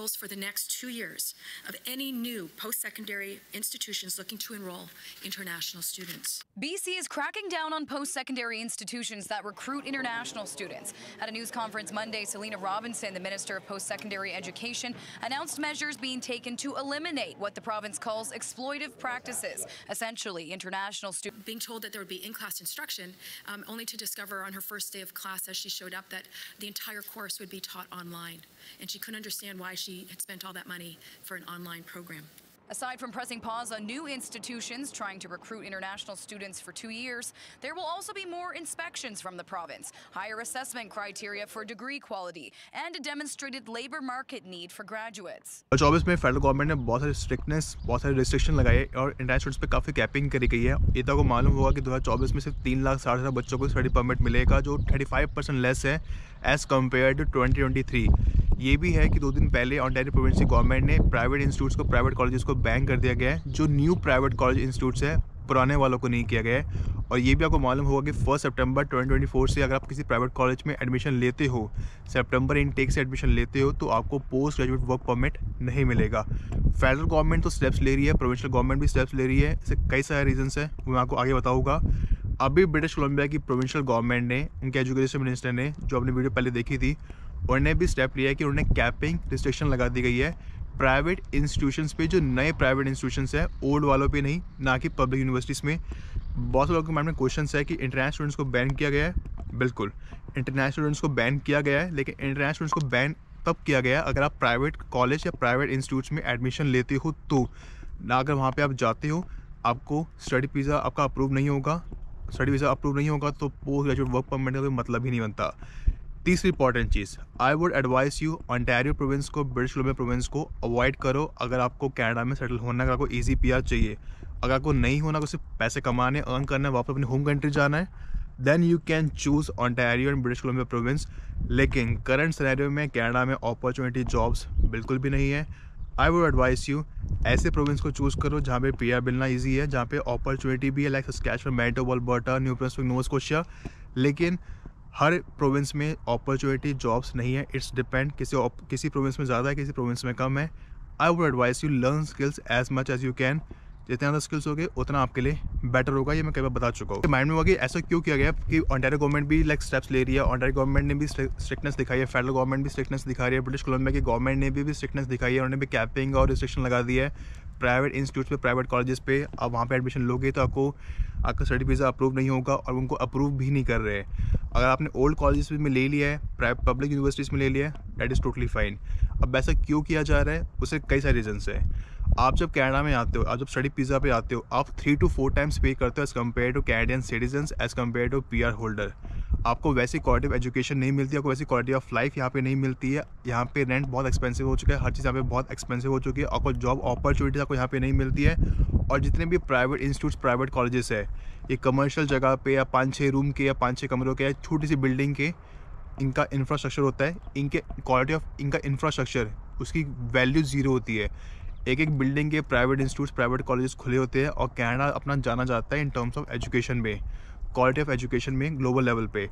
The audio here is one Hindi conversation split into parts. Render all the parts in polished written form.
credentials for the next 2 years of any new post-secondary institutions looking to enroll international students. BC is cracking down on post-secondary institutions that recruit international students. At a news conference Monday, Selena Robinson, the Minister of Post-Secondary Education, announced measures being taken to eliminate what the province calls exploitive practices, essentially international students. Being told that there would be in-class instruction, only to discover on her first day of class as she showed up that the entire course would be taught online. And she couldn't understand why she had spent all that money for an online program. Aside from pressing pause on new institutions trying to recruit international students for 2 years, there will also be more inspections from the province, higher assessment criteria for degree quality, and a demonstrated labor market need for graduates. 2024 में फेडरल गवर्नमेंट ने बहुत सारी स्ट्रिक्टनेस, बहुत सारे रिस्ट्रिक्शन लगाए और इंटरनेशनल स्टूडेंट्स पे काफ़ी कैपिंग करी गई है। ये तो आपको मालूम होगा कि 2024 में सिर्फ 3,60,000 बच्चों को स्टडी परमिट मिलेगा, जो 35% लेस है एज़ कम्पेयर टू 2023। ये भी है कि 2 दिन पहले ओंटारियो प्रोविंस की गवर्नमेंट ने प्राइवेट इंस्टीट्यूट्स को, प्राइवेट कॉलेजेस को बैन कर दिया गया है। जो न्यू प्राइवेट कॉलेज इंस्टीट्यूट्स है, पुराने वालों को नहीं किया गया है। और ये भी आपको मालूम होगा कि 1 सितंबर 2024 से अगर आप किसी प्राइवेट कॉलेज में एडमिशन लेते हो, सितंबर इनटेक से एडमिशन लेते हो, तो आपको पोस्ट ग्रेजुएट वर्क परमिट नहीं मिलेगा। फेडरल गवर्नमेंट तो स्टेप्स ले रही है, प्रोविंशियल गवर्नमेंट भी स्टेप्स ले रही है। इससे कई सारे रीजंस हैं, वो मैं आपको आगे बताऊँगा। अभी ब्रिटिश कोलंबिया की प्रोविंशियल गवर्नमेंट ने, उनके एजुकेशन मिनिस्टर ने, जो अपनी वीडियो पहले देखी थी, उन्होंने भी स्टेप लिया है कि उन्होंने कैपिंग रिस्ट्रिक्शन लगा दी गई है प्राइवेट इंस्टीट्यूशंस पे, जो नए प्राइवेट इंस्टीट्यूशंस है, ओल्ड वालों पे नहीं, ना कि पब्लिक यूनिवर्सिटीज़ में। बहुत से लोगों के माइंड में क्वेश्चन है कि इंटरनेशनल स्टूडेंट्स को बैन किया गया है। बिल्कुल, इंटरनेशनल स्टूडेंट्स को बैन किया गया है, लेकिन इंटरनेशनल स्टूडेंट्स को बैन तब किया गया है अगर आप प्राइवेट कॉलेज या प्राइवेट इंस्टीट्यूट्स में एडमिशन लेते हो तो, ना अगर वहाँ पर आप जाते हो, आपको स्टडी वीज़ा आपका अप्रूव नहीं होगा। स्टडी वीज़ा अप्रूव नहीं होगा तो पोस्ट ग्रेजुएट वर्क परमिट का कोई मतलब ही नहीं बनता। तीसरी important cheese, I would advise you, Ontario province को, ब्रिटिश कोलंबिया प्रोविंस को अवॉइड करो अगर आपको कनाडा में सेटल होना है, अगर आपको ईजी पीआर चाहिए। अगर आपको नहीं होना, को सिर्फ पैसे कमाने, अर्न करना है, वापस अपनी होम कंट्री जाना है, then you can choose Ontario and British Columbia province. लेकिन करंट सिनेरियो में कनाडा में अपॉर्चुनिटी जॉब्स बिल्कुल भी नहीं है। आई वुड एडवाइस यू, ऐसे प्रोविंस को चूज़ करो जहाँ पे पीआर मिलना ईजी है, जहाँ पे अपॉर्चुनिटी भी है, like Saskatchewan, Manitoba, Alberta, new Brunswick, Nova Scotia. लेकिन हर प्रोविंस में अपॉर्चुनिटी जॉब्स नहीं है, इट्स डिपेंड, किसी प्रोविंस में ज़्यादा है, किसी प्रोविंस में कम है। I would advise you, learn skills as much as you can. जितने ज़्यादा स्किल्स होगे उतना आपके लिए बेटर होगा, ये मैं कई बार बता चुका हूँ। माइंड में होगा कि ऐसा क्यों किया गया कि ओंटारियो गवर्नमेंट भी लाइक स्टेप्स ले रही है, ओंटारियो गवर्नमेंट ने भी स्ट्रिक्टनेस दिखाई है, फेडरल गवर्नमेंट भी स्ट्रिक्टनेस दिखा रही है, ब्रिटिश कोलंबिया की गवर्नमेंट ने भी स्ट्रिक्टनेस दिखाई है, उन्होंने भी कैपिंग और रिस्ट्रिक्शन लगा दी है प्राइवेट इंस्टीट्यूट्स पे, प्राइवेट कॉलेजेस पे। आप वहाँ पे एडमिशन लोगे तो आपका स्टडी वीज़ा अप्रूव नहीं होगा, और उनको अप्रूव भी नहीं कर रहे हैं। अगर आपने ओल्ड कॉलेजेस में ले लिया है, पब्लिक यूनिवर्सिटीज़ में ले लिया है, दैट इज़ टोटली फाइन। अब ऐसा क्यों किया जा रहा है, उससे कई सारे रीजन्स हैं। आप जब कनाडा में आते हो, आप जब स्टडी वीज़ा पे आते हो, आप 3 to 4 टाइम्स पे करते हो as compare to Canadian citizens, as compare to PR holder. आपको वैसी क्वालिटी ऑफ एजुकेशन नहीं मिलती, आपको वैसी क्वालिटी ऑफ लाइफ यहाँ पे नहीं मिलती है। यहाँ पे रेंट बहुत एक्सपेंसिव हो चुका है, हर चीज़ यहाँ पे बहुत एक्सपेंसिव हो चुकी है, आपको जॉब अपॉर्चुनिटीज आपको यहाँ पे नहीं मिलती है। और जितने भी प्राइवेट इंस्टीट्यूट्स, प्राइवेट कॉलेजेस है, ये कमर्शियल जगह पे या 5-6 रूम के या 5-6 कमरों के या छोटी सी बिल्डिंग के इनका इंफ्रास्ट्रक्चर होता है, इनके क्वालिटी ऑफ इनका इंफ्रास्ट्रक्चर, उसकी वैल्यू ज़ीरो होती है। एक बिल्डिंग के प्राइवेट इंस्टीट्यूट्स, प्राइवेट कॉलेजेस खुले होते हैं, और कनाडा अपना जाना जाता है इन टर्म्स ऑफ एजुकेशन में, क्वालिटी ऑफ एजुकेशन में ग्लोबल लेवल पे।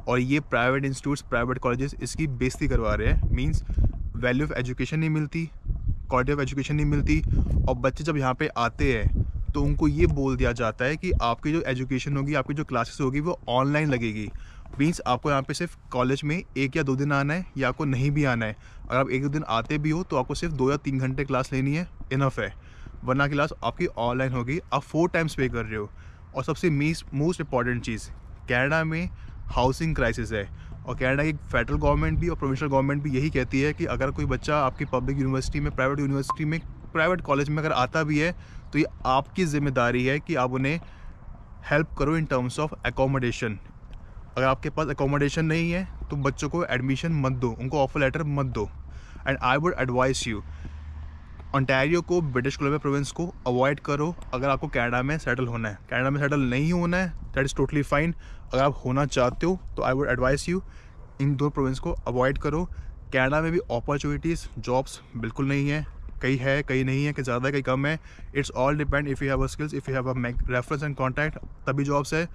और ये प्राइवेट इंस्टीट्यूट्स, प्राइवेट कॉलेजेस इसकी बेइज्जती करवा रहे हैं। मींस वैल्यू ऑफ एजुकेशन नहीं मिलती, क्वालिटी ऑफ एजुकेशन नहीं मिलती, और बच्चे जब यहाँ पे आते हैं तो उनको ये बोल दिया जाता है कि आपकी जो एजुकेशन होगी, आपकी जो क्लासेस होगी, वो ऑनलाइन लगेगी। मीन्स आपको यहाँ पे सिर्फ कॉलेज में 1 या 2 दिन आना है, या आपको नहीं भी आना है। अगर आप 1-2 दिन आते भी हो तो आपको सिर्फ 2 या 3 घंटे क्लास लेनी है, इनफ है, वरना क्लास आपकी ऑनलाइन होगी। आप 4 टाइम्स पे कर रहे हो। और सबसे मोस्ट इंपॉर्टेंट चीज़, कनाडा में हाउसिंग क्राइसिस है, और कनाडा की फेडरल गवर्नमेंट भी और प्रोविंशियल गवर्नमेंट भी यही कहती है कि अगर कोई बच्चा आपकी पब्लिक यूनिवर्सिटी में, प्राइवेट यूनिवर्सिटी में, प्राइवेट कॉलेज में अगर आता भी है तो ये आपकी जिम्मेदारी है कि आप उन्हें हेल्प करो इन टर्म्स ऑफ एकोमोडेशन। अगर आपके पास एकोमोडेशन नहीं है तो बच्चों को एडमिशन मत दो, उनको ऑफर लेटर मत दो। And I would advise you, Ontario को, ब्रिटिश कोलंबिया प्रोविंस को अवॉइड करो अगर आपको कनाडा में सेटल होना है। कनाडा में सेटल नहीं होना है, दैट इज़ टोटली फाइन। अगर आप होना चाहते हो तो आई would advise you, in 2 province को अवॉइड करो। कनाडा में भी अपॉर्चुनिटीज़, जॉब्स बिल्कुल नहीं है, कहीं है कहीं नहीं है, कहीं ज़्यादा है कहीं कम है। It's all depend, if you have a skills, if you have a reference and contact, तभी जॉब्स है।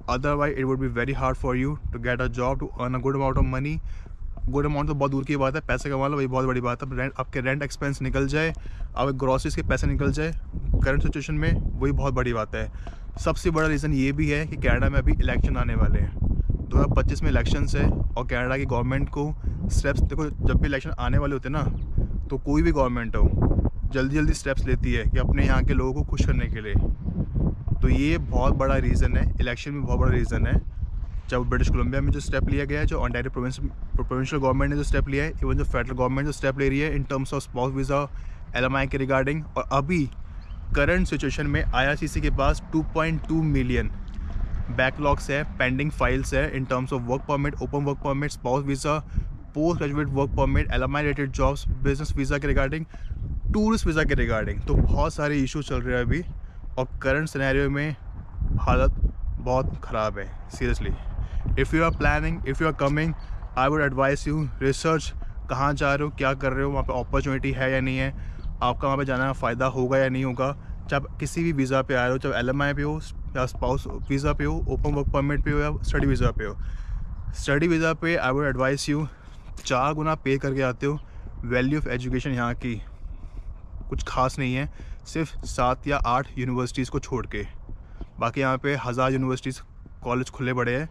Otherwise it would be very hard for you to get a job, to earn a good amount of money. Good amount तो बहुत दूर की बात है, पैसे कमा लो वही बहुत बड़ी बात है। रेंट, आपके रेंट एक्सपेंस निकल जाए, आपके ग्रॉसरीज के पैसे निकल जाए करंट सिचुएशन में, वही बहुत बड़ी बात है। सबसे बड़ा रीज़न ये भी है कि कनाडा में अभी इलेक्शन आने वाले हैं, 2025 में इलेक्शंस है और कनाडा की गवर्नमेंट को स्टेप्स, देखो जब भी इलेक्शन आने वाले होते हैं ना, तो कोई भी गवर्नमेंट हो जल्दी जल्दी स्टेप्स लेती है कि अपने यहाँ के लोगों को खुश करने के लिए। तो ये बहुत बड़ा रीज़न है, इलेक्शन में बहुत बड़ा रीज़न है। जब ब्रिटिश कोलंबिया में जो स्टेप लिया गया है, जो ओंटारियो प्रोविंशियल गवर्नमेंट ने जो स्टेप लिया है, इवन जो फेडरल गवर्नमेंट जो स्टेप ले रही है in terms of spouse visa, LMI के रिगार्डिंग, और अभी करंट सिचुएशन में IRCC के पास 2.2 मिलियन बैकलॉग्स है, पेंडिंग फाइल्स है in terms of work permit, open work permit, spouse visa, post graduate work permit, LMI related jobs, business visa के रिगार्डिंग, टूरिस्ट वीज़ा के रिगार्डिंग। तो बहुत सारे इशू चल रहे हैं अभी, और करंट सिनेरियो में हालत बहुत ख़राब है seriously. If you are planning, if you are coming, I would advise you research, कहाँ जा रहे हो, क्या कर रहे हो, वहाँ पे अपॉर्चुनिटी है या नहीं है, आपका वहाँ पे जाना का फ़ायदा होगा या नहीं होगा। जब किसी भी वीज़ा पे आ रहे हो, चाहे LMI पे हो या स्पाउस वीज़ा पे हो, ओपन वर्क परमिट पे हो या स्टडी वीज़ा पे हो, स्टडी वीज़ा पे आई वुड एडवाइस यू 4 गुना पे करके आते हो। वैल्यू ऑफ एजुकेशन यहाँ की कुछ खास नहीं है, सिर्फ 7 या 8 यूनिवर्सिटीज़ को छोड़ के, बाकी यहाँ पे 1000 यूनिवर्सिटीज़ कॉलेज खुले पड़े हैं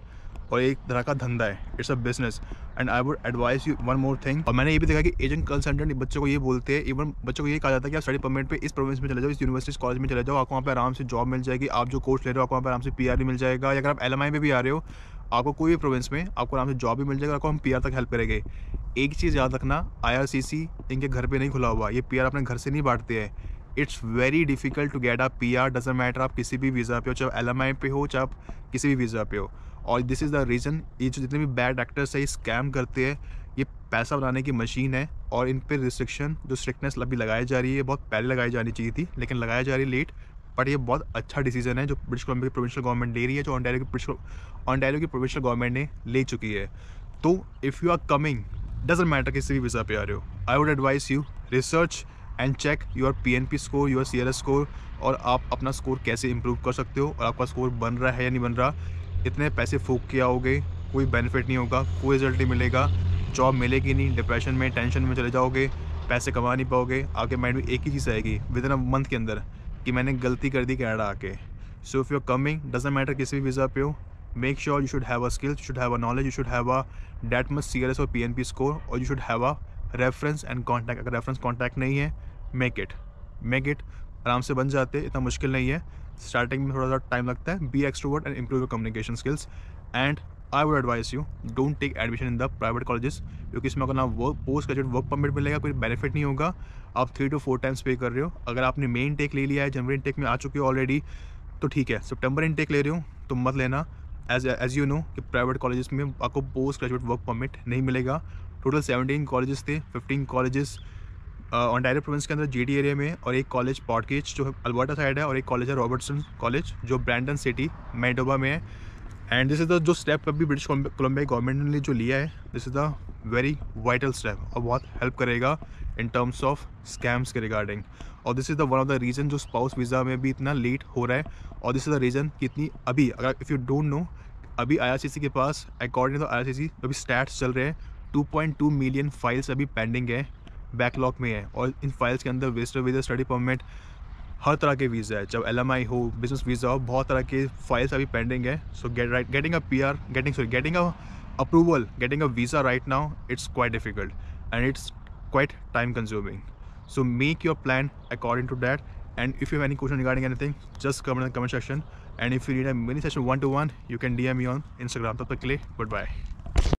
और एक तरह का धंधा है, it's a business. And I would advise you one more thing, और मैंने ये भी देखा कि एजेंट कंसल्टेंट बच्चों को ये बोलते हैं, इवन बच्चों को ये कहा जाता है कि आप स्टडी परमिट पे इस प्रोविंस में चले जाओ, इस यूनिवर्सिटी कॉलेज में चले जाओ, आपको वहाँ पे आराम से जॉब मिल जाएगी, आप जो कोर्स ले रहे हो आपको वहाँ पे आराम से PR भी मिल जाएगा, या अगर आप LMI में भी आ रहे हो आपको कोई भी प्रोविंस में आपको आराम से जॉब भी मिल जाएगा, आपको हम PR तक हेल्प करेंगे। एक चीज़ याद रखना, IRCC इनके घर पर नहीं खुला हुआ, ये PR अपने घर से नहीं बांटते हैं। It's very difficult to get a PR, doesn't matter आप किसी भी वीज़ा पे हो, चाहे LMI पे हो, चाहे आप किसी भी वीज़ा पे हो। और दिस इज़ द रीज़न, ये जो जितने भी बैड एक्टर्स है ये स्कैम करते हैं, ये पैसा बनाने की मशीन है, और इन पे रिस्ट्रिक्शन जो स्ट्रिक्टनेस अभी लगाई जा रही है, बहुत पहले लगाई जानी चाहिए थी, लेकिन लगाई जा रही है लेट, बट ये बहुत अच्छा डिसीजन है जो ब्रिटिश कोलंबिया की प्रोविंशियल गवर्नमेंट ले रही है, जो ओंटारियो की प्रोविंशियल गवर्नमेंट ने ले चुकी है। तो if you are coming, doesn't matter किसी भी वीज़ा पे आ रहे हो, I would advise you research and check your PNP score, your CLS score, और आप अपना स्कोर कैसे इंप्रूव कर सकते हो, और आपका स्कोर बन रहा है या नहीं बन रहा। इतने पैसे फूक के आओगे, कोई बेनिफिट नहीं होगा, कोई रिजल्ट नहीं मिलेगा, जॉब मिलेगी नहीं, डिप्रेशन में, टेंशन में चले जाओगे, पैसे कमा नहीं पाओगे, आपके माइंड में एक ही चीज़ आएगी विद इन अ मंथ के अंदर कि मैंने गलती कर दी कनाडा आके। So if you are coming, doesn't matter किसी भी वीज़ा पे हो, make sure you should have a skills, you should have a knowledge, you should have a that much CLS और PNP स्कोर, और you should have a reference and contact. अगर रेफरेंस कॉन्टैक्ट नहीं है, मेक इट, आराम से बन जाते, इतना मुश्किल नहीं है। स्टार्टिंग में थोड़ा सा टाइम लगता है। Be extrovert and improve your communication skills, and I would advise you don't take admission in the private colleges, क्योंकि इसमें अगर ना पोस्ट ग्रेजुएट वर्क परमिट मिलेगा, कोई बेनिफिट नहीं होगा, आप 3 to 4 टाइम्स पे कर रहे हो। अगर आपने मेन इनटेक ले लिया है, जनवरी इनटेक में आ चुके हो ऑलरेडी, तो ठीक है। सितंबर इनटेक ले रहे हो तो मत लेना, एज यू नो कि प्राइवेट कॉलेजेस में आपको पोस्ट ग्रेजुएट वर्क परमिट नहीं मिलेगा। टोटल 17 कॉलेजेस थे, 15 कॉलेजेस ओंटारियो प्रोविंस के अंदर GT एरिया में, और एक कॉलेज पॉडकेज जो अल्बर्टा साइड है, और एक कॉलेज है रॉबर्टसन कॉलेज जो ब्रैंडन सिटी मैनिटोबा में है। एंड दिस इज़ द जो स्टेप अभी ब्रिटिश कोलंबिया गवर्नमेंट ने जो लिया है, this is the very vital step, और बहुत हेल्प करेगा इन टर्म्स ऑफ स्कैम्स के रिगार्डिंग। और this is the one of the reason जो स्पाउस वीज़ा में भी इतना लेट हो रहा है, और दिस इज़ द रीज़न कि इतनी अभी, अगर इफ़ यू डोंट नो, अभी IRCC के पास अकॉर्डिंग टू IRCC अभी स्टैट्स चल रहे हैं, 2.2 मिलियन फाइल्स अभी पेंडिंग है, बैकलॉग में है, और इन फाइल्स के अंदर विजिटर वीज़ा, स्टडी परमिट, हर तरह के वीज़ा है, चाहे LMI हो, बिजनेस वीज़ा हो, बहुत तरह के फाइल्स अभी पेंडिंग है। So getting a PR, getting a approval, getting a visa right now, it's quite difficult and it's quite time consuming. So make your plan according to that, and if you have any question regarding anything, just comment in the comment section, and if you need a mini session 1-to-1, you can DM me on Instagram. तब तक के लिए गुड बाय।